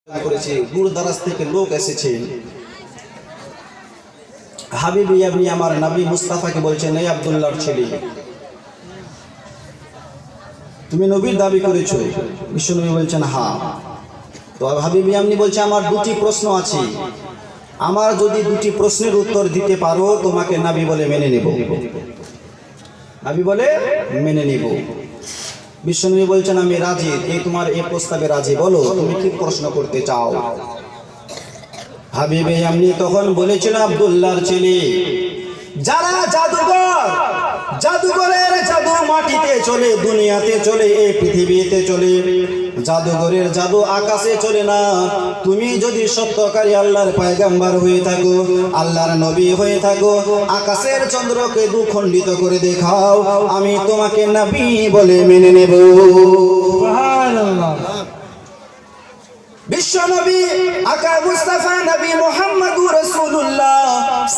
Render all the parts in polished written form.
করেছে, দূর দারাজ থেকে লোক এসেছে। হাবিবি আপনি আমার নবী মুস্তাফাকে বলছেন, এই আব্দুল্লাহর ছেলে, তুমি নবীর দাবি করেছো? বিশ্বনবী বলছেন হ্যাঁ। তো হাবিবি আপনি বলছে, আমার দুটি প্রশ্ন আছে, আমার যদি দুটি প্রশ্নের উত্তর দিতে পারো তোমাকে নবী বলে মেনে নেব, নবী বলে মেনে নেব। বিশ্বনবী বলছেন আমি রাজি, এই তোমার এই প্রস্তাবে রাজি, বলো তুমি কি প্রশ্ন করতে চাও। হাবিবে আপনি তখন বলেছেন, আব্দুল্লাহর ছেলে, যারা জাদুঘর, জাদুঘরের জাদু মাটিতে চলে, দুনিয়াতে চলে, এই পৃথিবীতে চলে, জাদুঘরের জাদু আকাশে চলে না। তুমি যদি সত্যকারী আল্লাহর পয়গম্বর হয়ে থাকো, আল্লাহর নবী হয়ে থাকো, আকাশের চন্দ্রকে দুখণ্ডিত করে দেখাও, আমি তোমাকে নবী বলে মেনে নেব। সুবহানাল্লাহ। বিশ্বনবী আকা মুস্তাফা নবী মুহাম্মদুর রাসূলুল্লাহ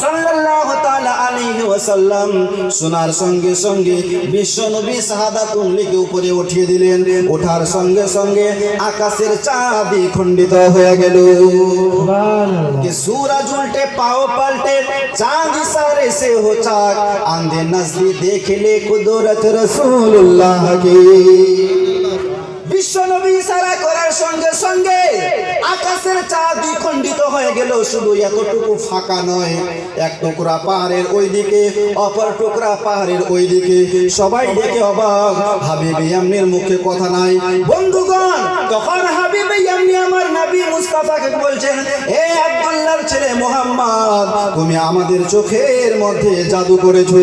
সাল্লাল্লাহু তাআলা আলাইহি ওয়াসাল্লাম শোনার সঙ্গে সঙ্গে বিশ্বনবী শাহাদাতুন লিখে উপরে উঠিয়ে দিলেন। ওঠার সঙ্গে সঙ্গে আকাশের চাঁদ খণ্ডিত হয়ে গেল। সুবহানাল্লাহ। कि सूरज उल्टे पाओ पलटे, चांद इशारे से हो चाक, आंधे नजरी देख ले कुदरत रसूलुल्लाह की। বিশ্বনবী ইশারা করার সঙ্গে সঙ্গে আকাশের চাঁদ দ্বিখণ্ডিত হয়ে গেল। শুধু এতটুকু ফাঁকা নয়, এক টুকরা পাহাড়ের ওইদিকে, অপর টুকরা পাহাড়ের ওইদিকে। সবাই দেখে অবাক, হাবিবে ইয়ামনির মুখে কথা নাই। বন্ধুগণ, তখন হাবিবে ইয়ামনি আমার নবী মুস্তাফাকে বলছেন, হে আব্দুল্লাহর ছেলে মুহাম্মদ, তুমি আমাদের চোখের মধ্যে জাদু করেছো,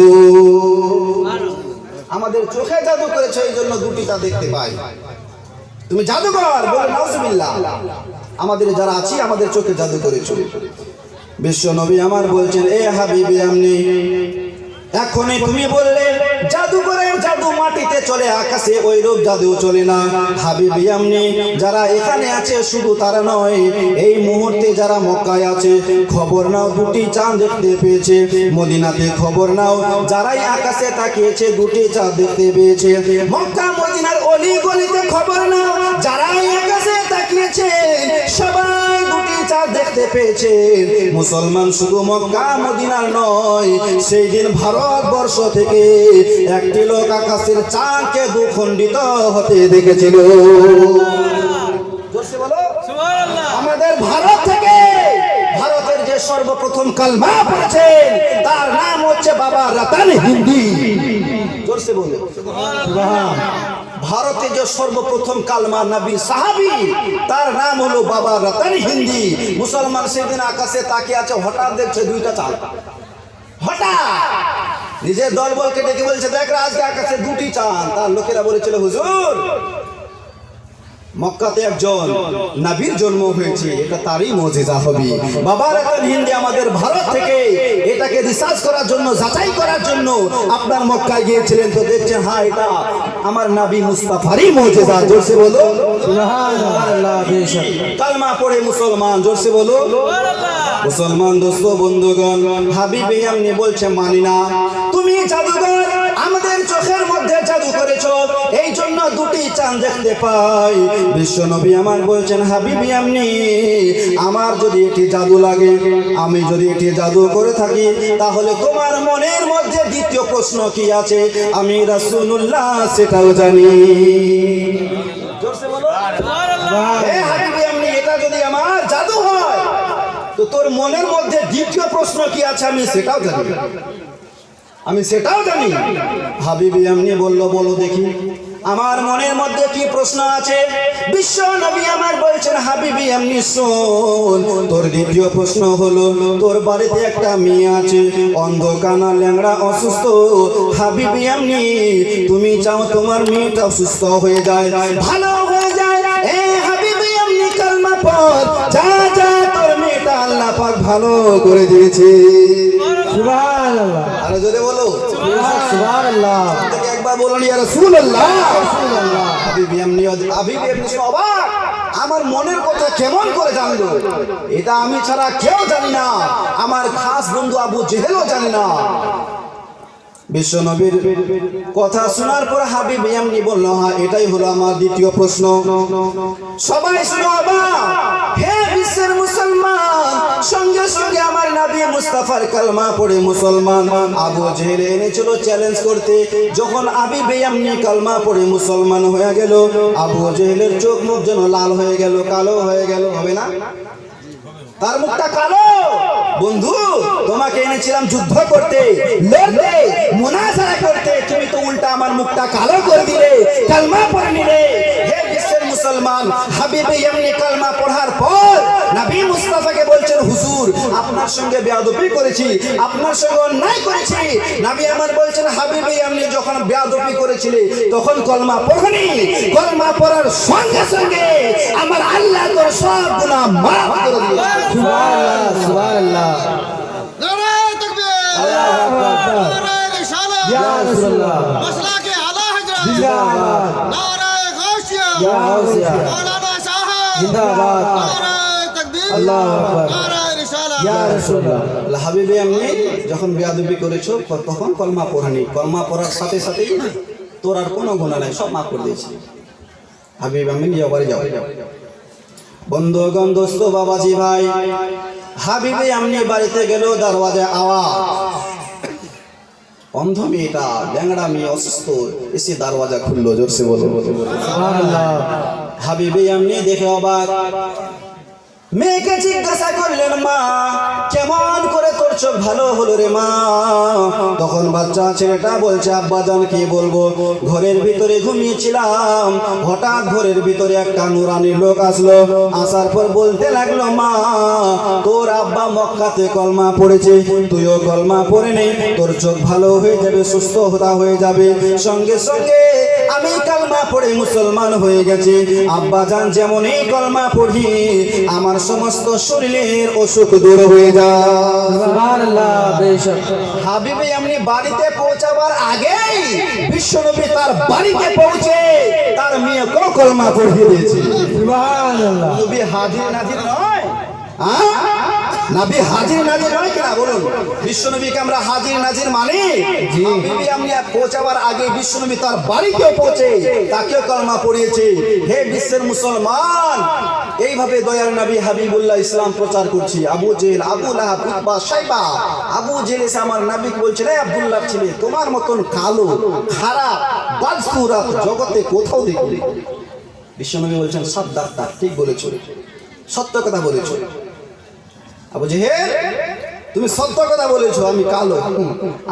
আমাদের চোখে জাদু করেছো, এই জন্য দুটিটা দেখতে পাই। তুমি জাদুকর, বলে নাউজুবিল্লাহ, আমাদের যারা আছি আমাদের চোখে জাদু করেছো। বিশ্ব নবী আমার বলছেন, এ হাবিবি আপনি এখনই তুমি বললে জাদুকরের জাদু মাটিতে চলে, আকাশে ওই রূপ জাদু চলে না। হাবিবি আপনি যারা এখানে আছে শুধু তারা নয়, এই মুহূর্তে যারা মক্কায় আছে খবর নাও, দুটি চাঁদ দেখতে পেয়েছে। মদিনাতে খবর নাও, যারাই আকাশে তাকিয়েছে দুটি চাঁদ দেখতে পেয়েছে। মক্কা মদিনার অলি গলিতে খবর নাও, যারাই আকাশে তাকিয়েছে সবাই দুটি চাঁদ দেখতে পেয়েছে। মুসলমান শুধু মক্কা মদিনার নয়, সেই দিন ভারতবর্ষ থেকে একটি লোক আকাশের চাঁদকে দুখণ্ডিত হতে দেখেছিল। আমাদের ভারত থেকে, ভারতের যে সর্বপ্রথম কালমা পড়েছেন তার নাম হচ্ছে বাবা রতন হিন্দি। জোরসে বলে ভারতে যে সর্বপ্রথম কালমা নবীর সাহাবী, তার নাম হলো বাবা রতন হিন্দি। মুসলমান সেদিন আকাশে তাকিয়ে আছে, হঠাৎ দেখছে দুইটা চাঁদ। হঠাৎ নিজের দলবলকে ডেকে বলছে, দেখ আজকে আকাশে দুটি চাঁদ। তার লোকেরা বলেছিল, হুজুর মক্কাতে একজন নবীর জন্ম হয়েছে, এটা তারই মুজিজা হবে। বাবা রতন হিন্দি আমাদের ভারত থেকে এটাকে রিসার্চ করার জন্য, যাচাই করার জন্য আপনার মক্কায় গিয়েছিলেন, তো দেখছেন হ্যাঁ এটা আমার নবী মুস্তাফারই মুজিজা। জোরসে বলো সুবহানাল্লাহ। বেশক কালমা পড়ে মুসলমান, জোরসে বলো মুসলমান। দোস্ত বন্ধুগণ, হাবিবে আপনি বলছে মানি না, তুমি জাদুঘর, আমাদের চোখের মধ্যে জাদু করেছো, এই জন্য দুটি চাঁদ দেখতে পাই। বিশ্ব নবী আমার বলছেন, হাবিবি আপনি আমার যদি এটি জাদু লাগে, আমি যদি এটি জাদু করে থাকি, তাহলে তোমার মনের মধ্যে দ্বিতীয় প্রশ্ন কি আছে, আমি রাসূলুল্লাহ সেটাও জানি। জোরসে বলো সুবহানাল্লাহ। হে হাবিবি আপনি এটা যদি আমার জাদু হয়, তো তোর মনের মধ্যে দ্বিতীয় প্রশ্ন কি আছে আমি সেটাও জানি, আমি সেটাও জানি। হাবিবি আপনি বলল, বলো দেখি আমার মনের মধ্যে কি প্রশ্ন আছে। বিশ্ব নবী আমার বলছেন, হাবিবি আপনি শোন, তোর দ্বিতীয় প্রশ্ন হলো, তোর বাড়িতে একটা মেয়ে আছে, অন্ধ কানা ল্যাংড়া অসুস্থ। হাবিবি আপনি তুমি চাও তোমার মেয়েটা সুস্থ হয়ে যায়, ভালো হয়ে যায়। এ হাবিবি আপনি কালমা পড়, যা যা তোর মেয়েটা আল্লাহ পাক ভালো করে দিয়েছে। সুবহানাল্লাহ। আরে জোরে বলো সুবহানাল্লাহ। একবার বলুন ইয়া রাসূলুল্লাহ। হাবিবি আপনি অবাক, আমার মনের কথা কেমন করে জানলো? এটা আমি ছাড়া কেউ জানি না, আমার খাস বন্ধু আবু জেহেলও জানে না। বিশ্বনবীর কথা শোনার পর হাবিব ইয়ামনি বলল, হ্যাঁ এটাই হলো আমার দ্বিতীয় প্রশ্ন। সবাই শুনো অবাক, হে মুস্তাফার কালমা পড়ে মুসলমান। আবু জেহেল এনেছিল চ্যালেঞ্জ করতে। যখন হাবিবে ইয়ামনি কালমা পড়ে মুসলমান হয়ে গেল, আবু জেহেলের চোখ মুখ যেন লাল হয়ে গেল, কালো হয়ে গেল। হবে না? তার মুখটা কালো। বন্ধু, তোমাকে এনেছিলাম যুদ্ধ করতে, লড়তে, মুনাজারা করতে, তুমি তো উল্টা আমার মুখটা কালো করে দিলে, কালমা পড়ে নিলে। হে বিশ্বের মুসলমান, হাবিবে ইয়ামনি কালমা পড়ার পর নবী মুস্তাফাকে বলছেন, হুজুর আপনার সঙ্গে বেয়াদবি করেছি, আপনার সঙ্গে অন্যায় করেছি। নবী আমার বলছেন, হাবিবে ইয়ামনি যখন বেয়াদবি করেছিলে তখন কলমা পড়নি, কলমা পড়ার সঙ্গে সঙ্গে আমার আল্লাহ তোর সব গুনাহ মাফ করে দিয়েছে। সুবহানাল্লাহ, সুবহানাল্লাহ। নারায়ে তাকবীর, আল্লাহু আকবার। নারায়ে রিসালাত, ইয়া রাসূলুল্লাহ, মাসলাকে আলা হযরত, জিন্দাবাদ। নারায়ে গাউসিয়া, ইয়া গাউসিয়া, মাওলানা সাহেব, জিন্দাবাদ। নারায়ে তাকবীর, আল্লাহু আকবার। নারায়ে রিসালাত। ইয়া রাসূলুল্লাহ। হাবিবে ইয়ামনি যখন বেয়াদবি করেছো তখন কলমা পড়ানি, কলমা পড়ার সাথে সাথেই তোর আর কোনো গুনাহ নাই, সব মাফ করে দিয়েছি। হাবিবে ইয়ামনি যাও, বাড়ি যাও। বন্ধুগণ, দোস্ত, বাবাজি ভাই, হাবিবে ইয়ামনি বাড়িতে গেল, দরওয়াজায় আওয়াজ। অন্ধ মেয়েটা, ল্যাংড়া মেয়ে, অসুস্থ, এসে দরওয়াজা খুললো, জোরসে বলো। সুবহানাল্লাহ। হাবিবে ইয়ামনি দেখে অবাক। মেয়েকে জিজ্ঞাসা করলেন, মা কেমন করে তোর চোখ ভালো হলো রে মা? তখন বাচ্চা ছেলেটা বলছে, আব্বাজান কি বলবো, ঘরের ভিতরে ঘুমিয়েছিলাম, হঠাৎ ঘরের ভিতরে একটা নুরানি লোক আসলো, আসার পর বলতে লাগলো, মা তোর আব্বা মক্কাতে কলমা পড়েছে, তুইও কলমা পড়ে নে, তোর চোখ ভালো হয়ে যাবে, সুস্থ হয়ে যাবে। সঙ্গে সঙ্গে আমি কলমা পড়ে মুসলমান হয়ে গেছি। আব্বাজান যেমনই কলমা পড়ি আমার সমস্ত শরীরের অসুখ দূর হয়ে যায়। সুবহানাল্লাহ, বেশক। হাবিবে ইয়ামনি বাড়িতে পৌঁছাবার আগেই বিশ্বনবী তার বাড়িতে পৌঁছে তার মেয়েকে কলমা পড়িয়ে দিয়েছে। সুবহানাল্লাহ। নবী হাজির নাজির নয়, নবী হাজির নাজির নয় কিনা বলুন? বিশ্বনবীকে আমরা হাজির নাজির মানি। হাবিবে ইয়ামনি পৌঁছাবার আগে বিশ্বনবী তার বাড়িতে পৌঁছে তাকেও কলমা পড়িয়েছে। হে বিশ্বের মুসলমান, এইভাবে দয়ার নবী হাবিবুল্লাহ ইসলাম প্রচার করছি। আবু জেহেল, আবু লাহাব, উতবা, শাইবা, আবু জেহেল এসে আমার নবীকে বলছে, রে আব্দুল্লাহর ছেলে, তোমার মতন কালো, খারাপ, বাদসুরাত জগতে কোথাও দেখি। বিশ্বনবী বলছেন, সাদ্দাক্তা, ঠিক বলেছো, সত্য কথা বলেছো। আবু জেহেল, তুমি সত্য কথা বলেছো, আমি কালো।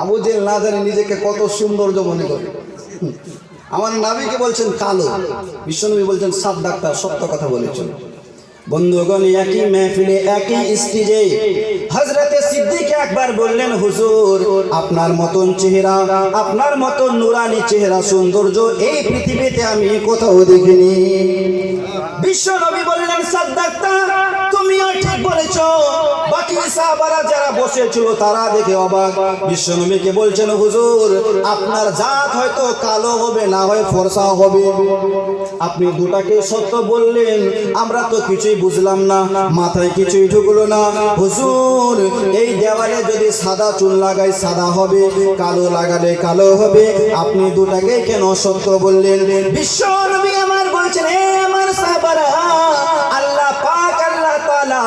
আবু জেহেল না জানে নিজেকে কত সৌন্দর্য মনে করে। আমার নবীকে বলছেন কালো, বিশ্বনবী বলছেন সাদ্দাক্তা, সত্য কথা বলেছেন। বন্ধুগণ, একই মেহফিলে, একই স্টেজে হযরতে সিদ্দিক আকবর বললেন, হুজুর আপনার মতন চেহারা, আপনার মতন নুরানি চেহারা, সৌন্দর্য এই পৃথিবীতে আমি কোথাও দেখিনি। বিশ্বনবী বললেন, সাদ্দাক্তা, তুমিও ঠিক বলেছো। বাকি সাহাবারা যারা বসেছিল তারা দেখে অবাক। বিশ্বনবীকে বলছেন, হুজুর আপনার জাত হয়তো কালো হবে, না হয় ফর্সা হবে, আপনি দুটাকে সত্য বললেন, আমরা তো কিছুই বুঝলাম না, মাথায় কিছুই ঢুকলো না। হুজুর এই দেওয়ালে যদি সাদা চুল লাগাই সাদা হবে, কালো লাগালে কালো হবে, আপনি দুটাকে কেন সত্য বললেন? বিশ্বনবী আমার বলছেন, হে আমার সাহাবারা, আল্লাহ পাক, আল্লাহ তাআলা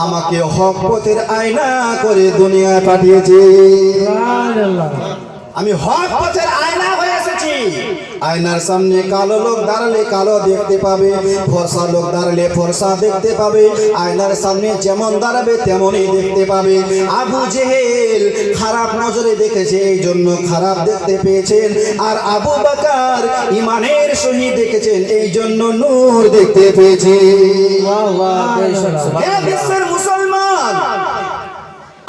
আমাকে হক পথের আয়না করে দুনিয়ায় পাঠিয়েছে। সুবহানাল্লাহ। আমি হক পথের আয়না হয়ে এসেছি। আয়নার সামনে কালো লোক দাঁড়ালে কালো দেখতে পাবে, ফর্সা লোক দাঁড়ালে ফর্সা দেখতে পাবে। আয়নার সামনে যেমন দাঁড়াবে তেমনই দেখতে পাবে। আবু জেহেল খারাপ নজরে দেখেছে, এই জন্য খারাপ দেখতে পেয়েছেন, আর আবু বকর ইমানের সহিত দেখেছেন, এই জন্য নূর দেখতে পেয়েছে। বাহ বাহ, বেশক। হে বিশ্বের মুসলমান,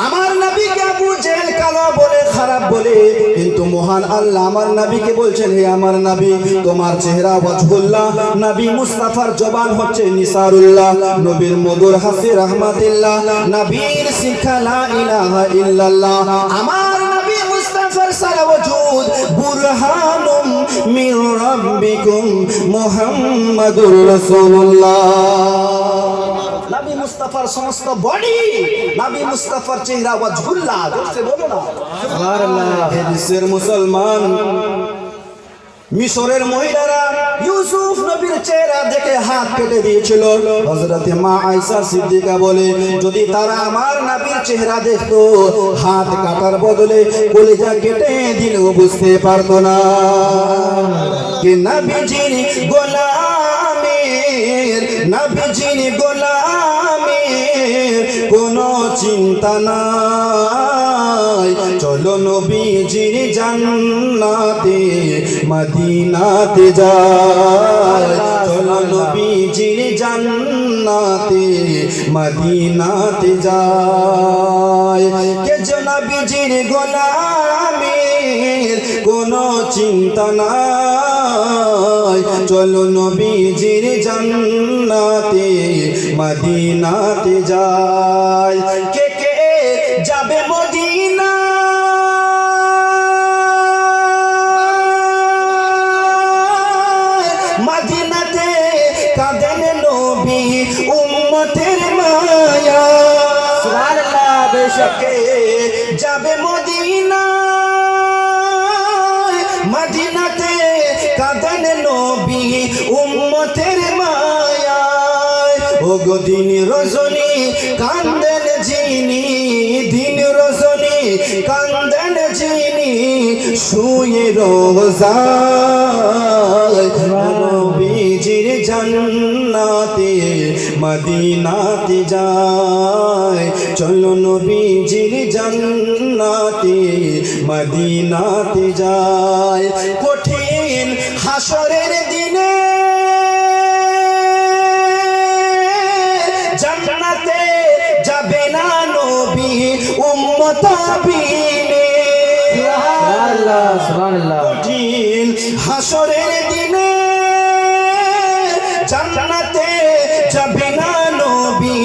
আমার নবীকে আবু জেহেল কালো বলে, খারাপ বলে, কিন্তু মহান আল্লাহ আমার নবীকে বলছেন, হে আমার নবী, তোমার চেহারা ওয়াজহুল্লাহ, নবী মুস্তাফার জবান হচ্ছে নিসারুল্লাহ, নবীর মধুর হাসি রাহমাতুল্লাহ, নবীর শিক্ষা লা ইলাহা ইল্লাল্লাহ, আমার নবী মুস্তাফার সারা ওজুদ বুরহানুম মির রাব্বিকুম মুহাম্মাদুর রাসূলুল্লাহ। নবী মুস্তাফার সমস্ত বডি, নবী মুস্তাফার চেহারা ওয়াজহুল্লাহ, জোরসে বলো না। সুবহানাল্লাহ। হে বিশ্বের মুসলমান, মিশরের মহিলারা ইউসুফ নবীর চেহারা দেখে হাত কেটে দিয়েছিল। হযরত মা আয়েশা সিদ্দিকা বলে, যদি তারা আমার নবীর চেহারা দেখতো, হাত কাটার বদলে কলিজা কেটে দিলেও বুঝতে পারতো না। কে নবীজির গোলামের, নবীজির গোলামের কোনো চিন্তা নাই। চলো নবীজির জান্নাতে মদিনাতে যাই, চলো নবীজির জান্নাতে মদিনাতে যাই। কে যে নবীজির গোলামের কোনো চিন্তা নাই। চলো নবীজির জান্নাতে মদিনাতে যাই। কে কে যাবে মদিনা, মদিনাতে কাঁদেন নবী উম্মতের মায়া। সুবহানাল্লাহ বেশক কে যাবে মদিনা, মদিনাতে কাঁদেন নবী উম্মতের মায়া। ও গো দিন রজনী কান্দেন যিনি, দিন রজনী কান্দেন যিনি শুয়ে রোজায়। নবীজির জান্নাতে মদিনাতে যায়, চলো নবীজির জান্নাতে মদিনাতে যায়। কঠিন হাসরের দিনে জান্নাতে যাবে না নবী উম্মত বিনে। সুবহানাল্লাহ সুবহানাল্লাহ কঠিন হাসরের দিনে জান্নাতে যাবে না নবী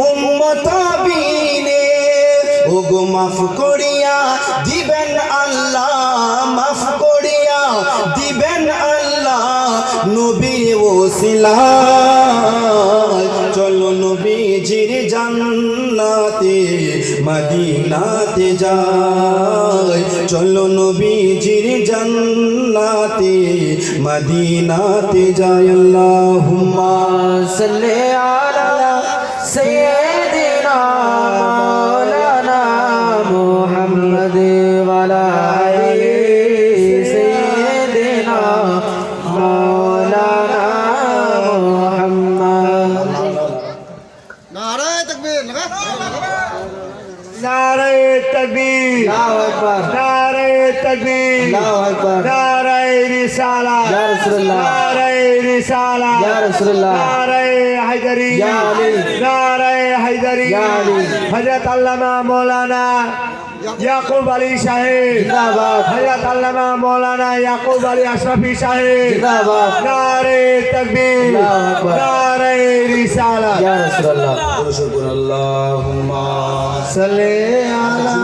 উম্মত বিনে। ও গো মাফ করিয়া দিবেন আল্লাহ, মাফ করিয়া দিবেন আল্লাহ নবীর ওসিলায়। চলো নবীজির জান্নাতে মদিনাতে যাই, চলো নবীজির জান্নাতে মদিনাতে যাই। আল্লাহুম্মা সাল্লি আলা সাইয়্যিদিনা মাওলানা মুহাম্মদ ওয়া আলা আলি সাইয়্যিদিনা মাওলানা মুহাম্মদ। নারে তাকবীর। नारे तकबीर, আল্লাহু আকবার, नारे तकबीर, আল্লাহু আকবার, नारे रिसाला, या रसूलुल्लाह, नारे रिसाला, या रसूलुल्लाह, नारे हैदरी, या अली, नारे हैदरी, या अली, हजरत अल्लामा मौलाना याकूब अली साहेब जिंदाबाद, हजरत अल्लामा मौलाना याकूब अली अशरफी साहेब जिंदाबाद, नारे तकबीर, अल्लाहु अकबर, नारे रिसाला। या रसूलुल्लाह। আল্লাহুম্মা सल्ले अला